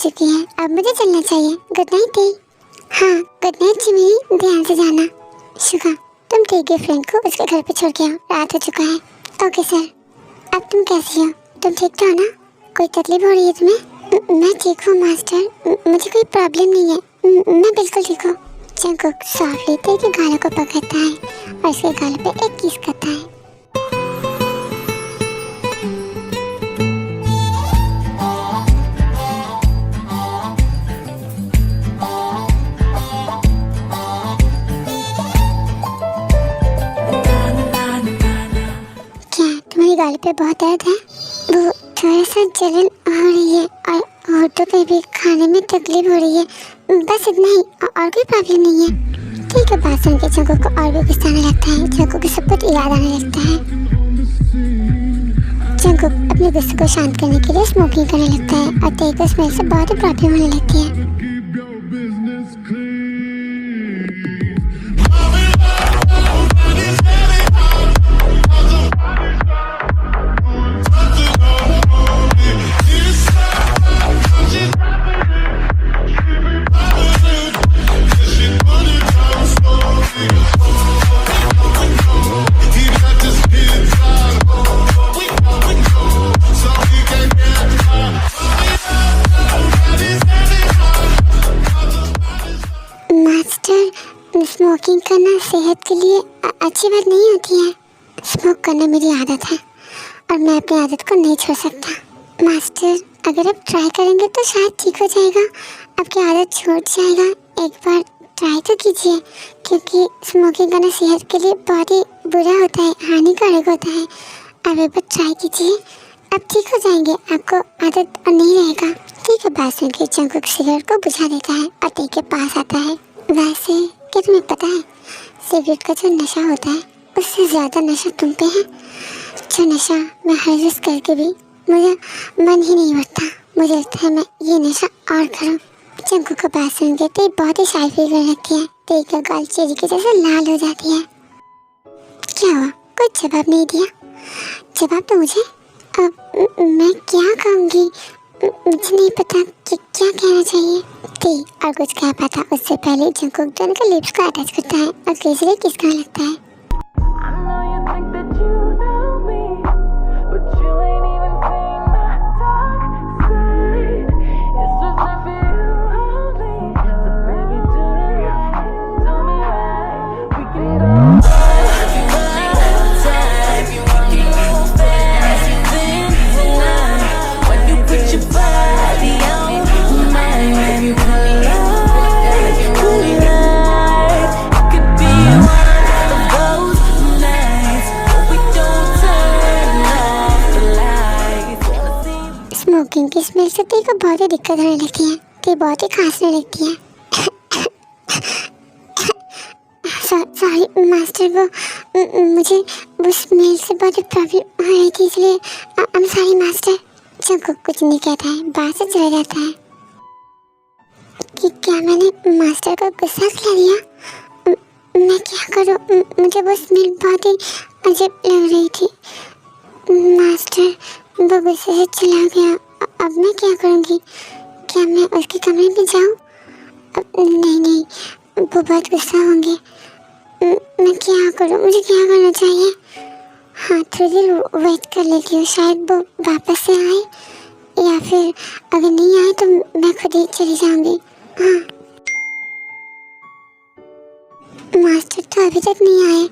चुकी है, अब मुझे चलना चाहिए। Good night T. हाँ गुड नाइट जिमी, ध्यान से जाना। शुगा तुम ठीक है, फ्रेंड को उसके घर पे छोड़ के आओ, रात हो चुका है। Okay sir. अब तुम कैसी हो? तुम ठीक तो हो ना? कोई तकलीफ हो रही है तुम्हें? मैं ठीक हूँ मास्टर, मुझे कोई प्रॉब्लम नहीं है, मैं बिल्कुल ठीक हूँ। जंगकुक सॉफ्टली टी के गालों को पकड़ता है और उसके गालों पे एक किस करता है। तुम्हारी गाल पे बहुत दर्द है? वो थोड़ा सा जलन हो रही है और होठों पे भी खाने में तकलीफ हो रही है, बस इतना ही, और कोई प्रॉब्लम नहीं है। ठीक है, बात सुन के जंगकुक को और भी गुस्सा आने लगता है। जंगकुक को सब कुछ याद आने लगता है। जंगकुक अपने गुस्से को शांत करने के लिए स्मोकिंग करने लगता है और टी को स्मेल से बहुत ही प्रॉब्लम होने लगती है। स्मोकिंग करना सेहत के लिए अच्छी बात नहीं होती है। स्मोक करना मेरी आदत है और मैं अपनी आदत को नहीं छोड़ सकता। मास्टर अगर आप ट्राई करेंगे तो शायद ठीक हो जाएगा, आपकी आदत छूट जाएगा। एक बार ट्राई तो कीजिए, क्योंकि स्मोकिंग करना सेहत के लिए बहुत ही बुरा होता है, हानिकारक होता है। आप एक बार ट्राई कीजिए, आप ठीक हो जाएंगे, आपको आदत नहीं रहेगा। ठीक है, बात सुन के जंगकुक सिगरेट को बुझा देता है और टी के पास आता है। वैसे क्या तुम्हें पता है, सिगरेट का जो नशा होता है उससे ज़्यादा नशा तुम पे है। जो नशा मैं हर्जिस करके भी मुझे मन ही नहीं भरता, मुझे लगता है मैं ये नशा और करूँ। जंगकुक को बात सुन के टी बहुत ही शाय फील करने लगती है। टी का गाल चेरी की जैसे लाल हो जाती है। क्या हुआ, कोई जवाब नहीं दिया? जवाब तो मुझे। अब मैं क्या कहूँगी, मुझे नहीं पता कि क्या कहना चाहिए। टी और कुछ कह पाता उससे पहले जंगकुक दोनों के लिप्स को अटैच करता है और केसरी किस करने लगता है। स्मोकिंग की स्मेल से टी को बहुत ही दिक्कत होने लगती है। टी बहुत ही खांसने लगती है। सॉरी मास्टर, वो मुझे वो स्मेल से बहुत ही प्रॉब्लम हो रही थी, इसलिए I am sorry master. Jungkook कुछ नहीं कहता है, बाहर से चला जाता है। कि क्या मैंने मास्टर को गुस्सा खिला दिया? मैं क्या करूँ, मुझे वो स्मेल बहुत ही अजीब लग रही थी। मास्टर वो गुस्से से चला गया, अब मैं क्या करूँगी? क्या मैं उसके कमरे में जाऊँ? नहीं, वो बहुत गुस्सा होंगे। मैं क्या करूँ, मुझे क्या करना चाहिए? हाँ, थोड़ी देर वेट कर लेती हूँ, शायद वो वापस से आए, या फिर अगर नहीं आए तो मैं खुद ही चली जाऊँगी। हाँ, मास्टर तो अभी तक नहीं आए,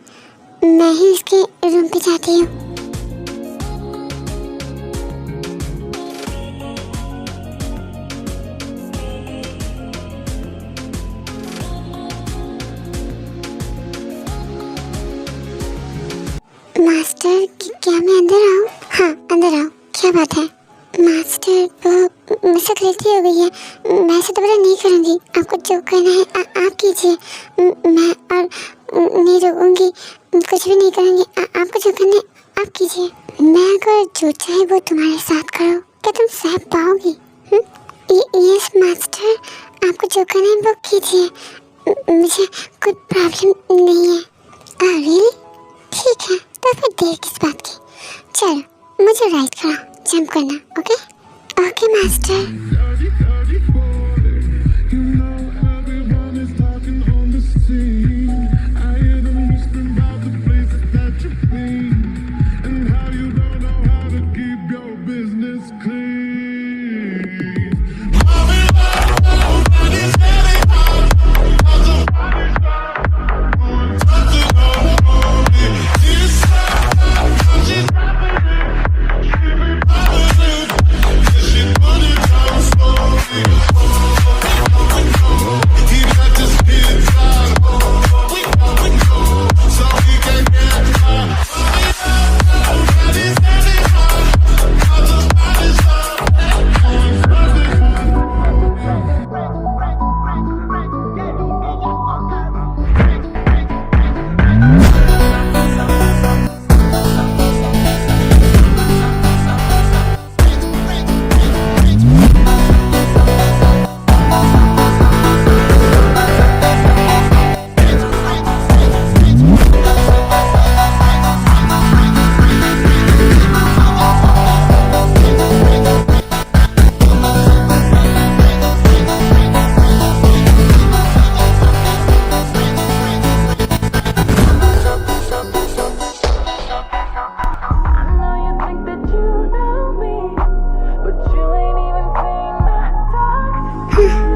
मैं ही उसके रूम पे जाती हूँ। मास्टर क्या मैं अंदर आऊँ? हाँ अंदर आओ, क्या बात है? मास्टर वो मुझसे गलती हो गई है, मैं ऐसे दोबारा नहीं करूँगी। आपको जो करना है आप कीजिए, मैं और नहीं रोकूँगी, कुछ भी नहीं करूँगी। आपको जो करना है आप कीजिए। मैं अगर जो चाहे वो तुम्हारे साथ करो, क्या तुम सह पाओगी? यस मास्टर, आपको जो करना है वो कीजिए, मुझे कोई प्रॉब्लम नहीं है। रियली? ठीक है, तो फिर देर किस बात की? चलो मुझे राइट करो, जंप करना। Okay master.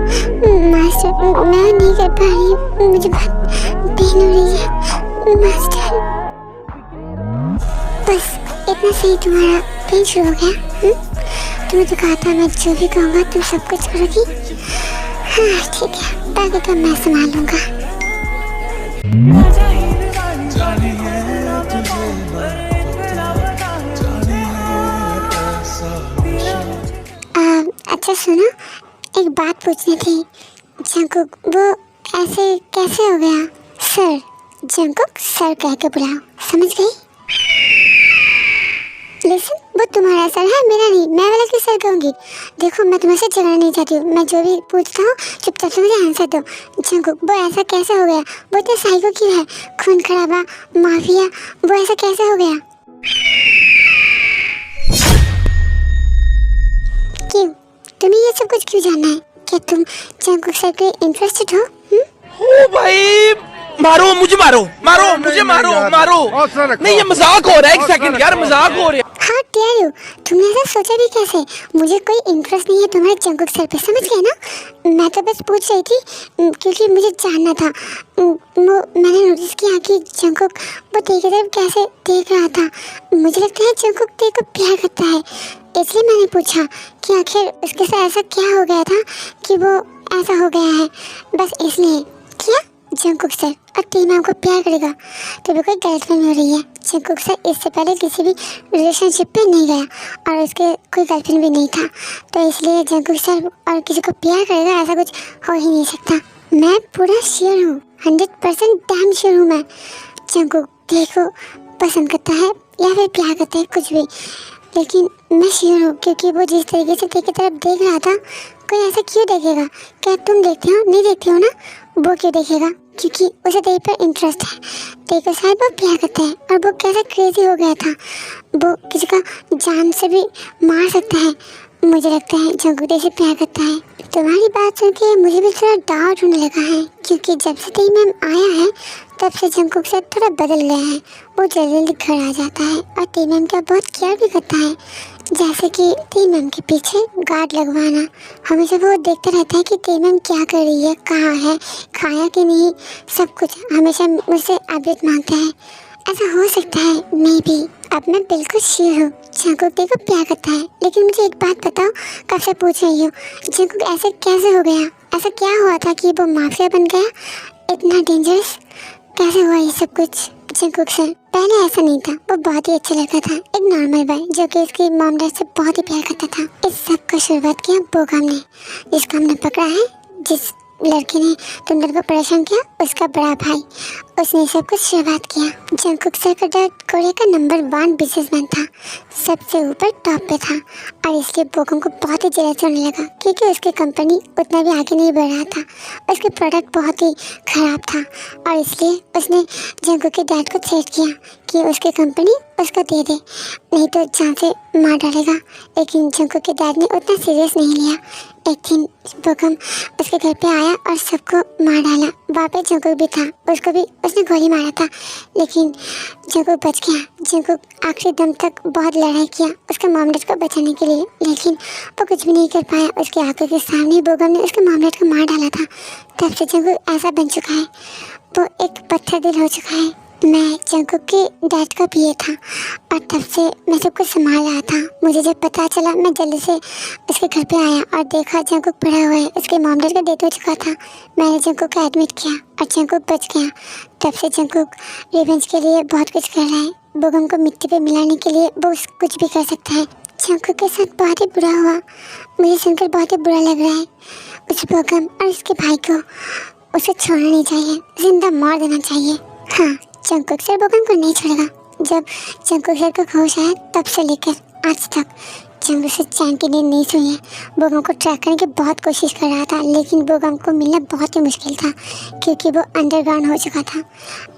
मास्टर मैं नहीं कर पा रही हूँ, मुझे बहुत पेन हो रही है मास्टर। बस इतना सही तुम्हारा पेन शुरू हो गया। तुम्हें तो कहा था मैं जो भी कहूँगा तुम सब कुछ करोगी। हाँ ठीक है, बाकी तो मैं संभाल लूँगा। अच्छा सुनो, एक बात पूछनी थी। जंकुक वो ऐसे कैसे हो गया? सर, जंकुक सर कह के बुलाओ, समझ गई? लिसन, वो तुम्हारा सर है, मेरा नहीं। मैं वाला किस सर कहूँगी? देखो मैं तुम्हारे से झगड़ना नहीं चाहती हूँ, मैं जो भी पूछता हूँ चुपचाप से मुझे आंसर दो। जंकुक वो ऐसा कैसे हो गया? वो तो साइको क्यों है? खून खराबा, माफिया, वो ऐसा कैसे हो गया? क्यों? तुम्हें ये सब कुछ क्यों जानना है? क्या तुम जंकुक सर के इंटरेस्टेड हो? ओ भाई, मारो मुझे, मारो मारो मुझे, मारो मारो। नहीं ये मजाक हो रहा है, एक सेकंड यार, मजाक हो रहा है। How dare you? तुमने ऐसा सोचा भी कैसे? मुझे कोई इंटरेस्ट नहीं है तुम्हारे जंकुक सर पे, समझ गए ना? मैं तो बस पूछ रही थी क्योंकि मुझे जानना था। मैंने नोटिस किया कि जंकुक वो तेरी तरफ कैसे देख रहा था। मुझे लगता है जंकुक तेरे को प्यार करता है, इसलिए मैंने पूछा कि आखिर उसके साथ ऐसा क्या हो गया था कि वो ऐसा हो गया है। बस इसलिए क्या जंकुक सर और तेरी मैम को प्यार करेगा? तो भी कोई गलतफहमी हो रही है। जंकुक सर इससे पहले किसी भी रिलेशनशिप पे नहीं गया और उसके कोई गर्लफ्रेंड भी नहीं था, तो इसलिए जंकुक सर और किसी को प्यार करेगा ऐसा कुछ हो ही नहीं सकता। मैं पूरा श्योर हूँ, 100% डैम श्योर हूँ मैं। जंकुक देखो पसंद करता है या फिर प्यार करता है, कुछ भी, लेकिन मैं श्योर हूँ क्योंकि वो जिस तरीके से तेरी तरफ देख रहा था, कोई ऐसा क्यों देखेगा? क्या तुम देखते हो? नहीं देखते हो ना? वो क्यों देखेगा? क्योंकि उसे तेरे पर इंटरेस्ट है, तेरे को शायद वो प्यार करता है। और वो कैसा क्रेजी हो गया था, वो किसी का जान से भी मार सकता है। मुझे लगता है जंकुक तेरे से प्यार करता है। तुम्हारी बात सुन के मुझे भी थोड़ा डाउट होने लगा है, क्योंकि जब से तेरी मैम आया है तब से जंकुक से थोड़ा बदल गया है। वो जल्दी जल्दी घर आ जाता है और तेरी मैम का बहुत केयर भी करता है, जैसे कि तेरी मैम के पीछे गार्ड लगवाना। हमेशा वो देखता रहता है कि तेरी मैम क्या कर रही है, कहाँ है, खाया कि नहीं, सब कुछ हमेशा मुझसे अपडेट मांगता है। ऐसा हो सकता है मे बी। अब मैं बिल्कुल श्योर हूँ जंकुक तेरे को प्यार करता है, लेकिन मुझे एक बात बताओ, कब से पूछ रही हूँ, जंकुक ऐसे कैसे हो गया? ऐसा क्या हुआ था कि वो माफिया बन गया? इतना डेंजरस कैसे हुआ ये सब कुछ? जंकुक सर पहले ऐसा नहीं था, वो बहुत ही अच्छा लड़का था, एक नॉर्मल बॉय जो कि इसकी मॉम डैड से बहुत ही प्यार करता था। इस सब का शुरुआत किया बोगम ने, जिसको हमने पकड़ा है, जिस लड़के ने तुम को परेशान किया उसका बड़ा भाई, उसने सब कुछ शुरुआत किया। जंगकुक सर का डैड कोरिया का नंबर 1 बिजनेसमैन था, सबसे ऊपर टॉप पे था, और इसलिए बोगम को बहुत ही जेलस होने लगा क्योंकि उसकी कंपनी उतना भी आगे नहीं बढ़ रहा था। उसके प्रोडक्ट बहुत ही ख़राब था और इसलिए उसने जंगकुक के डैड को थ्रेट किया कि उसकी कंपनी उसको दे दे, नहीं तो जान से मार डालेगा। लेकिन जंगकुक के डैड ने उतना सीरियस नहीं लिया। एक दिन बोगम उसके घर पे आया और सबको मार डाला। वहाँ पे जंगकुक भी था, उसको भी उसने गोली मारा था, लेकिन जंगकुक बच गया। जंगकुक आखिरी दम तक बहुत लड़ाई किया उसके मॉम डैड को बचाने के लिए, लेकिन वो कुछ भी नहीं कर पाया। उसकी आंखों के सामने बोगम ने उसके मॉम डैड को मार डाला था। तब से जंगकुक ऐसा बन चुका है, वो एक पत्थर दिल हो चुका है। मैं जंगकुक के डैड का पीए था और तब से मैं सब कुछ संभाल रहा था। मुझे जब पता चला मैं जल्दी से उसके घर पे आया और देखा जंगकुक पड़ा हुआ है, उसके मॉम डैड का डेथ हो चुका था। मैंने जंगकुक को एडमिट किया और जंगकुक बच गया। तब से जंगकुक रिवेंज के लिए बहुत कुछ कर रहा है। बोगम को मिट्टी पे मिलाने के लिए वो कुछ भी कर सकता है। जंगकुक के साथ बहुत ही बुरा हुआ, मुझे सुनकर बहुत ही बुरा लग रहा है। उस बोगम और उसके भाई को उसे छोड़ना नहीं चाहिए, जिंदा मार देना चाहिए। हाँ, जंगकुक सर बोगम को नहीं छोड़ेगा। जब जंगकुक सर को होश आया तब से लेकर आज तक जंगकुक से चैन की नींद नहीं सोई है। बोगम को ट्रैक करने की बहुत कोशिश कर रहा था, लेकिन बोगम को मिलना बहुत ही मुश्किल था क्योंकि वो अंडरग्राउंड हो चुका था।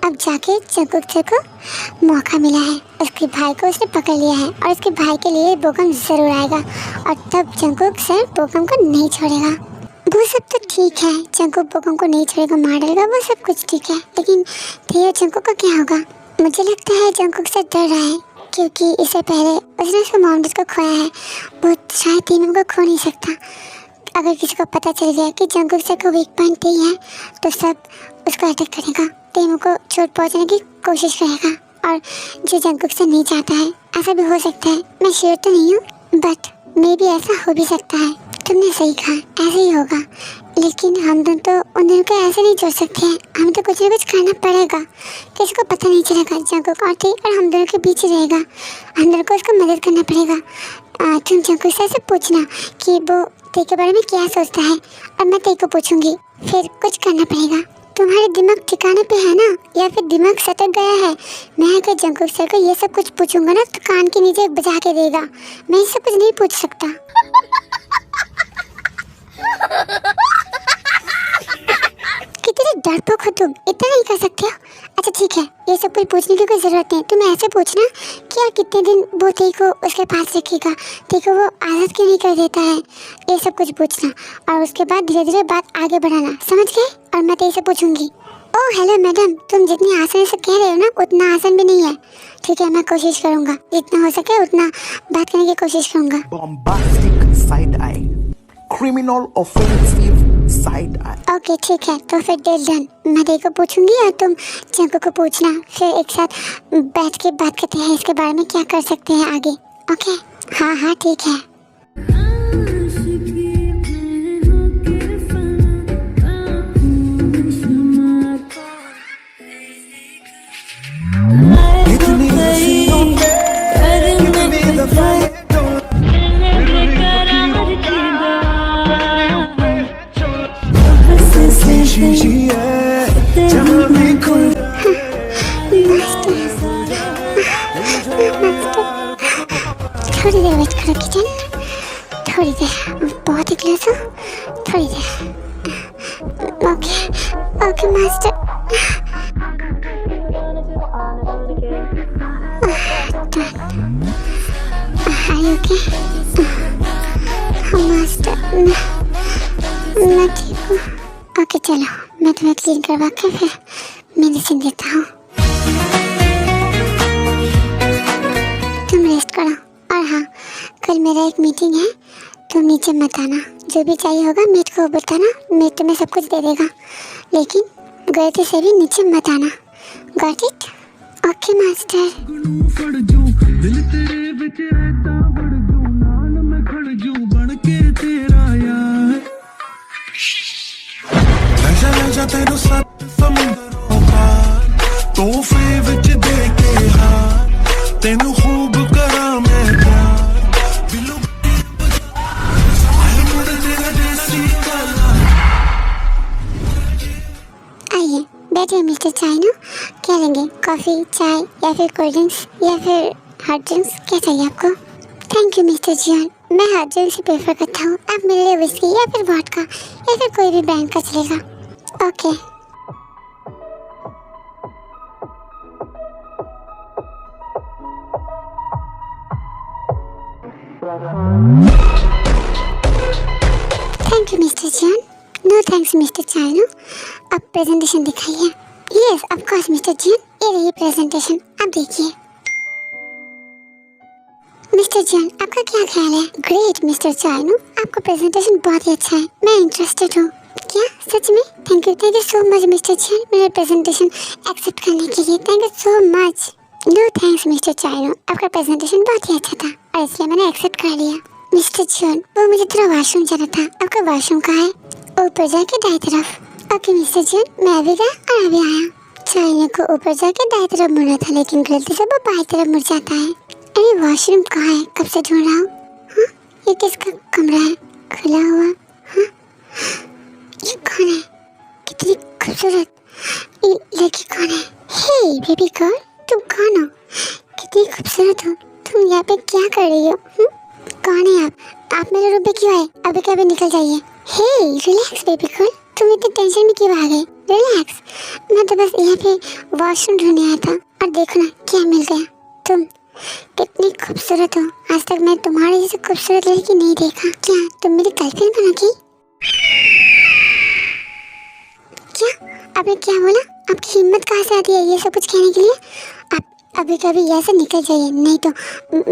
अब जाके जंगकुक सर को मौका मिला है, उसके भाई को उसने पकड़ लिया है और उसके भाई के लिए बोगम ज़रूर आएगा और तब जंगकुक सर बोगम को नहीं छोड़ेगा। वो सब तो ठीक है, जंगकुक बोगम को नहीं छोड़ेगा, मार डालेगा, वो सब कुछ ठीक है, लेकिन थियो जंगकुक का क्या होगा? मुझे लगता है जंगकुक से डर रहा है क्योंकि इससे पहले उसने उसके मॉम डैड को खोया है। वो शायद तीनों को खो नहीं सकता। अगर किसी को पता चल गया कि जंगकुक से को वीक पॉइंट ही है तो सब उसको अटैक करेगा, तीनों को चोट पहुंचाने की कोशिश करेगा। और जो जंगकुक से नहीं चाहता है, ऐसा भी हो सकता है, मैं श्योर तो नहीं हूँ, बट मे भी ऐसा हो भी सकता है। तुमने सही कहा, ऐसे ही होगा, लेकिन हम दोनों तो उन दोनों को ऐसे नहीं छोड़ सकते हैं। हमें तो कुछ ना कुछ करना पड़ेगा, किसी को पता नहीं चलेगा। जंगकुक और हम दोनों के बीच ही रहेगा, हम दोनों को उसको मदद करना पड़ेगा। तुम जंगकुक से पूछना कि वो ते के बारे में क्या सोचता है और मैं ते को पूछूंगी, फिर कुछ करना पड़ेगा। तुम्हारे दिमाग ठिकाने पे है ना, या फिर दिमाग सटक गया है? मैं अगर जंगकुक सर को ये सब कुछ पूछूंगा ना तो कान के नीचे बजा के देगा। मैं ये सब कुछ नहीं पूछ सकता। कितने डरपोक हो तुम, इतना नहीं कर सकते हो? अच्छा ठीक है, ये सब कुछ पूछने की कोई ज़रूरत नहीं। तुम ऐसे पूछना कि यार कितने दिन वो ते को उसके पास रखेगा, ते को वो आज़ाद क्यों नहीं कर देता है, ये सब कुछ पूछना और उसके बाद धीरे धीरे बात आगे बढ़ाना, समझ गए? और मैं ते से पूछूंगी। ओह हेलो मैडम, तुम जितनी आसानी से कह रहे हो ना उतना आसान भी नहीं है। ठीक है, मैं कोशिश करूँगा, जितना हो सके उतना बात करने की कोशिश करूँगा। Bombastic side eye, criminal offensive side eye. Okay ठीक है, तो फिर डील डन। मैं ते को पूछूंगी और तुम जंगकुक को पूछना, फिर एक साथ बैठ के बात करते हैं इसके बारे में क्या कर सकते हैं आगे। ओके हाँ हाँ ठीक है। थोड़ी देर वेट करो किचन, थोड़ी देर, बहुत ही क्लोज हो, थोड़ी देर। Okay okay master. Are you okay? हाँ मास्टर, मैं ठीक हूँ। ओके चलो, मैं तुम्हें क्लीन करवा के फिर मेडिसिन देता हूँ। तुम रेस्ट करो। और हाँ, कल मेरा एक मीटिंग है, तुम नीचे मत आना। जो भी चाहिए होगा मेट को बताना, मेट तुम्हें सब कुछ दे देगा, लेकिन गलती से भी नीचे मत आना। Got it? Okay master. तेनू सत समुंदरों पार तोहफे विच दे के हार, तेनू खूब करा मैं प्यार, बिलो आइए कॉफ़ी, चाय या फिर कोल्ड ड्रिंक्स या फिर हॉट ड्रिंक्स, क्या चाहिए आपको? थैंक यू मिस्टर जियान, मैं हॉट ड्रिंक्स ही प्रेफर करता हूँ। आप मेरे लिए विस्की या फिर वोडका या फिर कोई भी ब्रांड का चलेगा। Okay. Thank you mister Jian. No thanks mister Chino. अब प्रेजेंटेशन दिखाइए। Yes of course mister Jian, ये रही प्रेजेंटेशन, आप देखिए। मिस्टर जियान, आपका क्या ख्याल है? ग्रेट मिस्टर चाइनो, आपका प्रेजेंटेशन बहुत ही अच्छा है, मैं इंटरेस्टेड हूँ। क्या सच में? Thank you so much mister Jian, मेरा प्रेजेंटेशन एक्सेप्ट करने के लिए। Thank you so much. No thanks mister Chino, आपका प्रेजेंटेशन बहुत ही अच्छा था और इसलिए मैंने एक्सेप्ट कर लिया। मिस्टर जियान, वो मुझे थोड़ा वॉशरूम जाना था, आपका वॉशरूम कहाँ है? ऊपर जाके दाएं तरफ। ओके मिस्टर जियान, मैं अभी गया और अभी आया। चाइनो को ऊपर जाके दाएं तरफ मुड़ना था, लेकिन गलती से वो बाएं तरफ मुड़ जाता है। अरे वॉशरूम कहाँ है? कब से ढूंढ रहा हूँ। हाँ, ये किसका कमरा है खुला हुआ? हाँ, ये कौन है? कितनी खूबसूरत ये लड़की कौन है? हे बेबी गर्ल, तुम कौन हो? कितनी खूबसूरत हो तुम, यहाँ पे क्या कर रही हो? कौन है आप मेरे रूम पे क्यों आए? अभी कभी निकल जाइए। हे रिलैक्स बेबी गर्ल, तुम इतनी टेंशन में क्यों आ गई? रिलैक्स, मैं तो बस यहाँ पे वॉशरूम ढूंढने आया था और देखो ना क्या मिल गया। तुम कितनी खूबसूरत हो, आज तक मैं तुम्हारे जैसे खूबसूरत लड़की नहीं देखा। क्या तुम मेरी गर्लफ्रेंड बनोगी? क्या आपने क्या बोला? आपकी हिम्मत कहाँ से आती है ये सब कुछ कहने के लिए? आप अभी कभी यहाँ से निकल जाइए, नहीं तो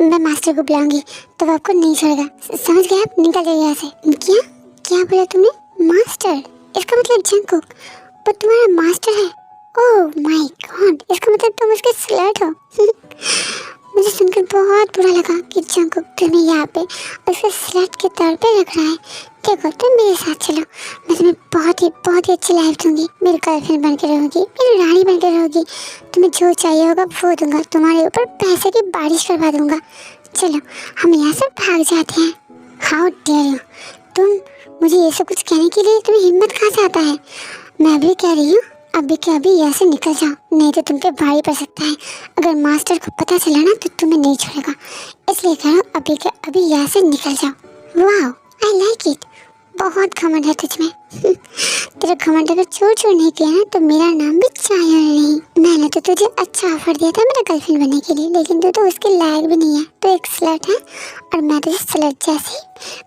मैं मास्टर को बुलाऊंगी तो आपको नहीं छोड़ेगा। समझ गए आप? निकल जाइए यहाँ से। क्या क्या बोला तुमने? मास्टर? इसका मतलब जंगकुक वो तुम्हारा मास्टर है? ओह माय गॉड, इसका मतलब तुम उसके स्लर्ट हो। मुझे सुनकर बहुत बुरा लगा कि जंगकुक तुम्हें यहाँ पे उसके स्लर्ट के तौर पे रख रहा है। देखो तुम मेरे साथ चलो, मैं तुम्हें बहुत ही अच्छी लाइफ दूंगी। मेरी गर्लफ्रेंड बन के रहोगी, मेरी रानी बन के रहोगी। तुम्हें जो चाहिए होगा वो दूंगा, तुम्हारे ऊपर पैसे की बारिश करवा दूंगा। चलो हम यहाँ से भाग जाते हैं। हाउ डेयर यू, तुम मुझे ये सब कुछ कहने के लिए तुम्हें हिम्मत कहाँ से आता है? मैं अभी कह रही हूँ अभी के अभी यहाँ से निकल जाओ, नहीं तो तुम पे भारी पड़ सकता है। अगर मास्टर को पता चला ना तो तुम्हें नहीं छोड़ेगा, इसलिए कह रहा हूँ अभी के अभी यहाँ से निकल जाओ। वाह आई लाइक इट, बहुत घमंड है तुझमें। तेरा घमंड अगर छोड़ नहीं किया ना तो मेरा नाम भी चाय नहीं। मैंने तो तुझे अच्छा ऑफर दिया था मेरा गर्लफ्रेंड बनने के लिए, लेकिन तू तो उसके लायक भी नहीं है। तो एक स्लट है और मैं तुझे स्लट जैसे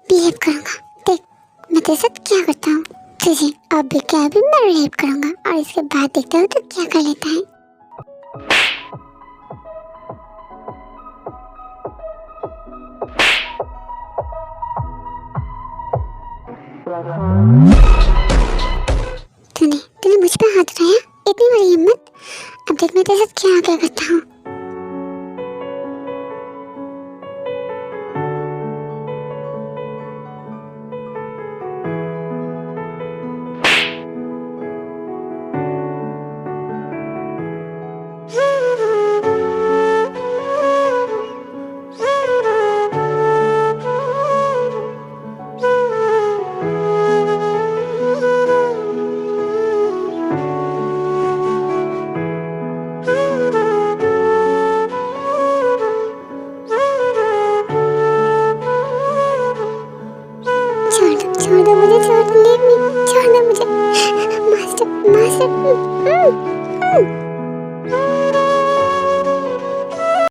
बिहेव करूँगा। देख मैं तेरे साथ क्या करता हूँ। तुझे अभी क्या अभी मैं रेप करूँगा और इसके बाद देखता हूँ तो क्या कर लेता है। तूने मुझ पे हाथ उठाया, इतनी बड़ी हिम्मत। अब देख मैं तेरे साथ क्या करता हूँ। छोड़ दो मुझे, छोड़ दो, leave me, छोड़ दो मुझे। मास्टर